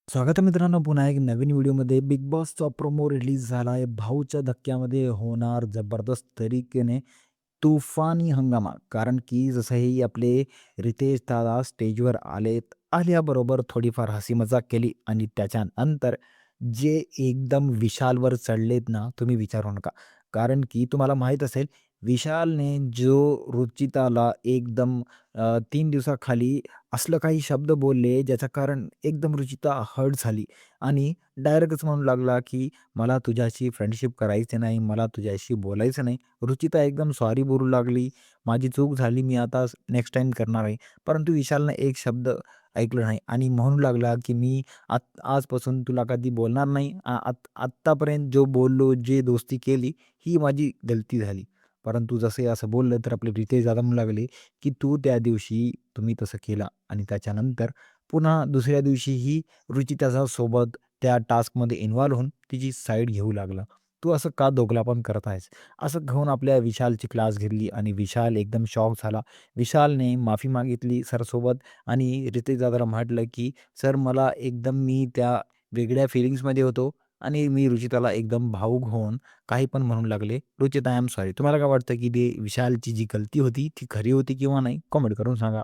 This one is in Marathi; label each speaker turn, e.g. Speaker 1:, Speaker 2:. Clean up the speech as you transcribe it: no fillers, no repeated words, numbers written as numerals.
Speaker 1: स्वागत आहे मित्रांनो पुन्हा एक नवीन व्हिडिओमध्ये. बिग बॉसचा प्रोमो रिलीज झाला आहे. भाऊच्या धक्क्यामध्ये होणार जबरदस्त तरीकेने तुफानी हंगामा. कारण की जसंही आपले रितेश दादा स्टेजवर आलेत, आल्याबरोबर थोडीफार हसी मजाक केली आणि त्याच्यानंतर जे एकदम विशालवर चढलेत ना, तुम्ही विचारू नका. कारण की तुम्हाला माहीत असेल विशालने जो रुचिताला एकदम 3 दिवसाखाली असलं काही शब्द बोलले, ज्याचं कारण एकदम रुचिता हर्ट झाली आणि डायरेक्टच म्हणू लागला, की "मला तुझ्याशी फ्रेंडशिप करायची नाही, मला तुझ्याशी बोलायचं नाही." रुचिता एकदम सॉरी बोलू लागली, "माझी चूक झाली, मी आता नेक्स्ट टाईम करणार आहे." परंतु विशालनं एक शब्द ऐकलं नाही आणि म्हणू लागला, की "मी आजपासून तुला कधी बोलणार नाही. आत्तापर्यंत जो बोललो, जे दोस्ती केली, ही माझी गलती झाली." परंतु जसे असं बोललं, तर आपले रितेश दादा म्हणू लागले, की "तू त्या दिवशी तुम्ही तसं केलं आणि त्याच्यानंतर पुन्हा दुसऱ्या दिवशीही रुचिताच्या सोबत त्या टास्कमध्ये इन्व्हॉल्व होऊन तिची साईड घेऊ लागला. तू असं का दोघलापण करत आहेस?" असं घेऊन आपल्या विशालची क्लास घेतली आणि विशाल एकदम शॉक झाला. विशालने माफी मागितली सरसोबत आणि रितेश दादाला म्हटलं, की "सर मला एकदम मी त्या वेगळ्या फीलिंग्समध्ये होतो आणि मी रुचिताला एकदम भावूक होऊन काही पण म्हणू लागले. Ruchita I am sorry." तुम्हाला काय वाटतं, की ते विशालची जी गलती होती ती खरी होती किंवा नाही? कमेंट करून सांगा.